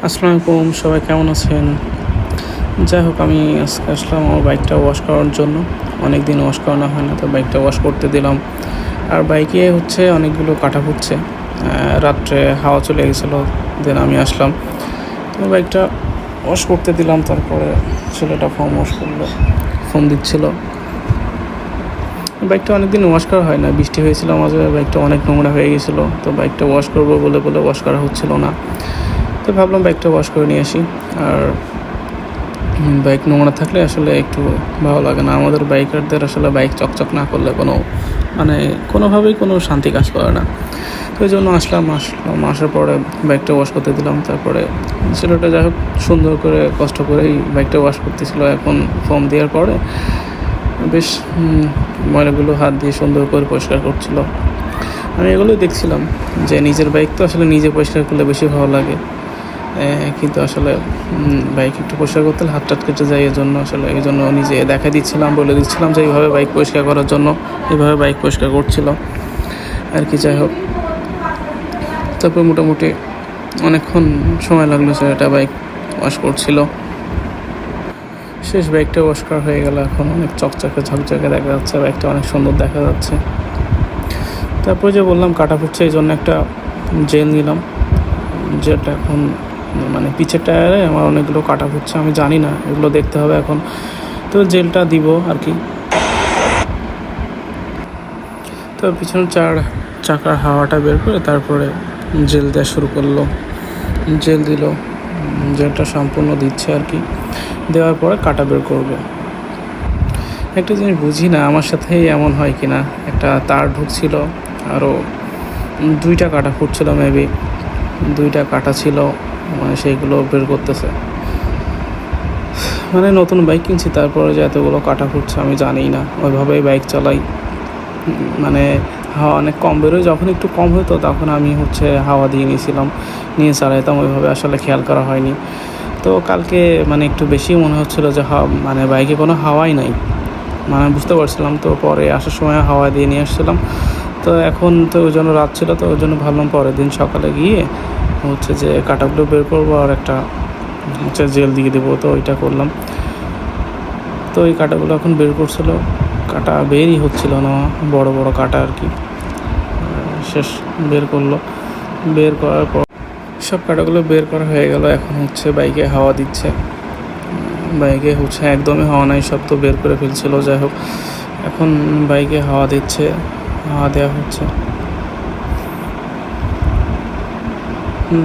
আসসালামু আলাইকুম, সবাই কেমন আছেন? যাই হোক, আমি আজকে আসলাম আমার বাইকটা ওয়াশ করার জন্য। অনেক দিন ওয়াশ করানো হয় না, তো বাইকটা ওয়াশ করতে দিলাম। আর বাইকে অনেকগুলো কাটা ফুটছে। রাত্রে হাওয়া চলে গেছিলো, দেন আমি আসলাম, তো বাইকটা ওয়াশ করতে দিলাম। তারপরে ছেলেটা ফোন দিচ্ছিল। বাইকটা অনেক দিন ওয়াশ করা হয় না, বৃষ্টি হয়েছিল মাঝে, বাইকটা অনেক নোংরা হয়ে গেছিলো। তো বাইকটা ওয়াশ করবো বলে ওয়াশ করা হচ্ছিল না। তো ভাবলাম বাইকটা ওয়াশ করে নিয়ে আসি। আর বাইক নোংরা থাকলে আসলে একটু ভালো লাগে না। আমাদের বাইকারদের আসলে বাইক চকচক না করলে কোনোভাবেই কোনো শান্তি কাজ করে না। তো ওই জন্য আসার পরে বাইকটা ওয়াশ করতে দিলাম। তারপরে ছেলেটা যাই হোক সুন্দর করে কষ্ট করেই বাইকটা ওয়াশ করতেছিল। এখন ফোম দেওয়ার পরে বেশ ময়লাগুলো হাত দিয়ে সুন্দর করে পরিষ্কার করছিল। আমি এগুলোই দেখছিলাম যে নিজের বাইক তো আসলে নিজে পরিষ্কার করলে বেশি ভালো লাগে। কিন্তু আসলে বাইক একটু পরিষ্কার করতে হলে হাত কেটে যায়। এই জন্য নিজে দেখা দিচ্ছিলাম, বলে দিচ্ছিলাম যে এইভাবে বাইক পরিষ্কার করার জন্য, এইভাবে বাইক পরিষ্কার করছিল আর কি। যাই হোক, তারপর মোটামুটি অনেকক্ষণ সময় লাগলো, সেটা বাইক ওয়াশ করছিল। শেষ বাইকটা ওয়াশ করা হয়ে গেল। এখন অনেক ঝকঝকে দেখা যাচ্ছে, বাইকটা অনেক সুন্দর দেখা যাচ্ছে। তারপর যে বললাম কাটা ফুটছে, এই জন্য একটা জেল নিলাম। যেটা এখন পিছের টায়ারে আমার অনেকগুলো কাটা ফুটছে, আমি জানি না, এগুলো দেখতে হবে এখন। তো জেলটা দিব আর কি। তো পিছনের চাকার হাওয়াটা বের করে তারপরে জেল দেওয়া শুরু করলো। জেল দিল, জেলটা সম্পূর্ণ দিচ্ছে আর কি। দেওয়ার পরে কাটা বের করবে। একটা জিনিস বুঝি না, আমার সাথেই এমন হয় কি না। একটা তার ঢুকছিল, আরও 2টা কাটা ফুটছিল, মেবি 2টা কাটা ছিল, সেইগুলো বের করতেছে। নতুন বাইক কিনছি, তারপরে যে এতগুলো কাটা ফুটছে আমি জানি না। ওইভাবেই বাইক চালাই, হাওয়া অনেক কম বেরোয়। যখন একটু কম হতো তখন আমি হাওয়া দিয়ে নিয়ে চালাইতাম। ওইভাবে আসলে খেয়াল করা হয়নি। তো কালকে একটু বেশি মনে হচ্ছিলো যে বাইকে কোনো হাওয়াই নাই, বুঝতে পারছিলাম। তো পরে আসার সময় হাওয়া দিয়ে নিয়ে আসছিলাম। তো এখন তো ওই জন্য রাত ছিল, তো ওই জন্য ভাবলাম পরের দিন সকালে গিয়ে যে কাটাগুলো বের করবো আর একটা জেল দিয়ে দেবো। তো ওইটা করলাম। তো এই কাটাগুলো এখন বের করছিল, কাটা বেরই হচ্ছিল না, বড় বড় কাটা আর কি। শেষ বের করলো। বের করার পর সব কাটাগুলো বের করা হয়ে গেল। এখন বাইকে হাওয়া দিচ্ছে। বাইকে একদমই হাওয়া নাই, সব তো বের করে ফেলছিল। যাই হোক, এখন বাইকে হাওয়া দিচ্ছে, হাওয়া দেওয়া হচ্ছে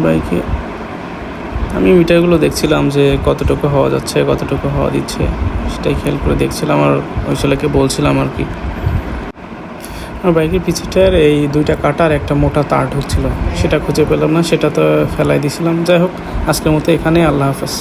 বাইকে। আমি মিটারগুলো দেখছিলাম যে কতটুকু হাওয়া যাচ্ছে, কতটুকু হাওয়া দিচ্ছে, সেটাই খেয়াল করে দেখছিলাম। আর ওই ছেলেকে বলছিলাম আর কি। আর বাইকের পিছুটার এই 2টা কাটার একটা মোটা তার ঢুকছিল, সেটা খুঁজে পেলাম না, সেটা তো ফেলাই দিয়েছিলাম। যাই হোক, আজকের মতো এখানে, আল্লাহ হাফেজ।